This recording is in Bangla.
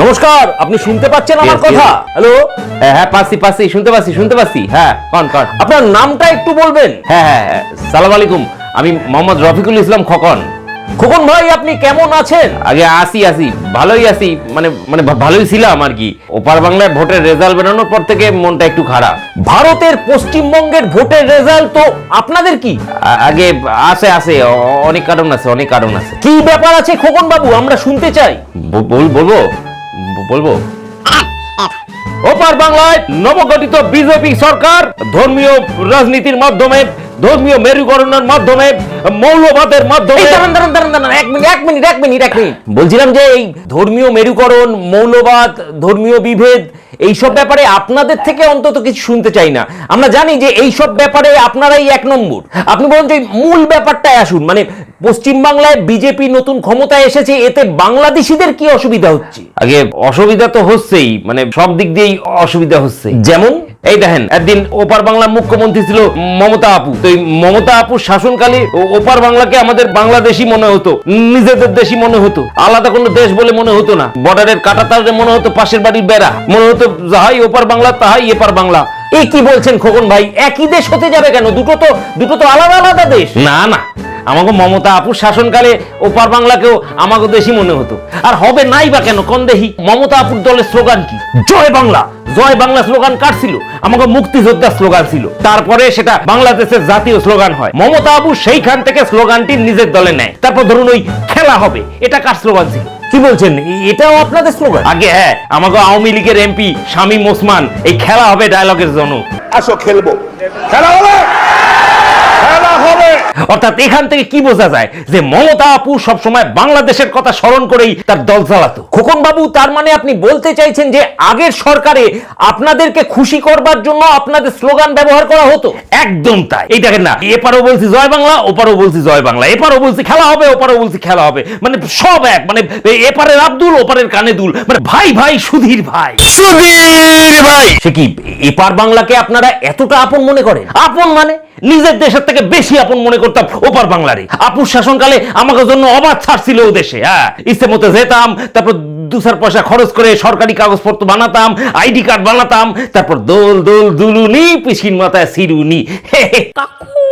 নমস্কার, আপনি শুনতে পাচ্ছেন আমার কথা? হ্যালো, হ্যাঁ পাচ্ছি শুনতে পাচ্ছি হ্যাঁ কন আপনার নামটা একটু বলবেন? হ্যাঁ সালাম আলাইকুম, আমি মোহাম্মদ রফিকুল ইসলাম খোকন। খোকন ভাই, আপনি কেমন আছেন? আগে আসি ভালোই আছি, মানে মানে ভালোই ছিলাম আর কি। ওপার বাংলায় ভোটের রেজাল্ট বেরোনোর পর থেকে মনটা একটু খারাপ। ভারতের পশ্চিমবঙ্গের ভোটের রেজাল্ট তো আপনাদের কি? আগে আছে অনেক কারণ আছে। কি ব্যাপার আছে খোকন বাবু, আমরা শুনতে চাই। বলবো ওপার বাংলায় নবগঠিত বিজেপি সরকার ধর্মীয় রাজনীতির মাধ্যমে, ধর্মীয় মেরুকরণের মাধ্যমে, মৌলবাদের মাধ্যমে। দাঁড়ান, এক মিনিট। বলছিলাম যে এই ধর্মীয় মেরুকরণ, মৌলবাদ, ধর্মীয় বিভেদ, এইসব ব্যাপারে আপনাদের থেকে অন্তত কিছু শুনতে চাই না। আমরা জানি যে এইসব ব্যাপারে আপনারাই এক নম্বর। আপনি বলুন যে মূল ব্যাপারটায় আসুন, মানে পশ্চিমবাংলায় বিজেপি নতুন ক্ষমতায় এসেছে, এতে বাংলাদেশিদের কি অসুবিধা হচ্ছে? আগে অসুবিধা তো হচ্ছেই, মানে সব দিক দিয়েই অসুবিধা হচ্ছে। যেমন এই দেখেন, একদিন ওপার বাংলার মুখ্যমন্ত্রী ছিল মমতা আপু। তো এই মমতা আপুর শাসনকালে ওপার বাংলাকে আমাদের বাংলাদেশি মনে হতো, নিজেদের দেশি মনে হতো, আলাদা কোনো দেশ বলে মনে হতো না। বর্ডারের কাঁটাতারে মনে হতো পাশের বাড়ির বেড়া, মনে হতো যাহাই ওপার বাংলা তাহাই এপার বাংলা। এ কি বলছেন খোকন ভাই? একই দেশ হতে যাবে কেন? দুটো তো আলাদা আলাদা দেশ। না আমাকে মমতা আপুর শাসনকালে ওপার বাংলাকেও আমাকে দেশি মনে হতো। আর হবে নাই বা কেন কোন দেহি? মমতা আপুর দলের স্লোগান কি? জয় বাংলা। জয় বাংলা স্লোগান কার ছিল? আমাকে মুক্তিযোদ্ধার স্লোগান ছিল। তারপরে সেটা বাংলাদেশের জাতীয় স্লোগান হয়। মমতা আপু সেইখান থেকে স্লোগানটি নিজের দলে নেয়। তারপর ধরুন ওই খেলা হবে, এটা কার স্লোগান ছিল? কি বলছেন, এটাও আপনাদের স্লোগান? আগে হ্যাঁ, আমাকে আওয়ামী লীগের এমপি শামীম ওসমান এই খেলা হবে ডায়লগের জনক। আসো খেলবো, খেলা হবে। অর্থাৎ এখান থেকে কি বোঝা যায় যে মমতা আপু সবসময় বাংলাদেশের কথা স্মরণ করেই তার দল চালাতো। খোকন বাবু, তার মানে আপনি বলতে চাইছেন যে আগের সরকারে আপনাদেরকে খুশি করবার জন্য আপনাদের স্লোগান ব্যবহার করা হতো? একদম তাই। এই দেখেন না, এপারও বলছি জয় বাংলা, ওপারও বলছি জয় বাংলা, এপারও বলছি খেলা হবে, ওপারও বলছি খেলা হবে, মানে সব এক। মানে এপারের আব্দুল, ওপারের কানে দুল, মানে ভাই সুধীর ভাই। সে কি এপার বাংলাকে আপনারা এতটা আপন মনে করেন? আপন মানে নিজের দেশের থেকে বেশি আপন মনে করতাম ওপার বাংলারে। আপুর শাসনকালে আমাকে জন্য অবাধ ছাড় ছিল ও দেশে। হ্যাঁ, ইচ্ছে মতো যেতাম, তারপর 2-4 পয়সা খরচ করে সরকারি কাগজপত্র বানাতাম, আইডি কার্ড বানাতাম, তারপর দোল দুলুনি, পিসির মাথায় সিরুনি। কাকু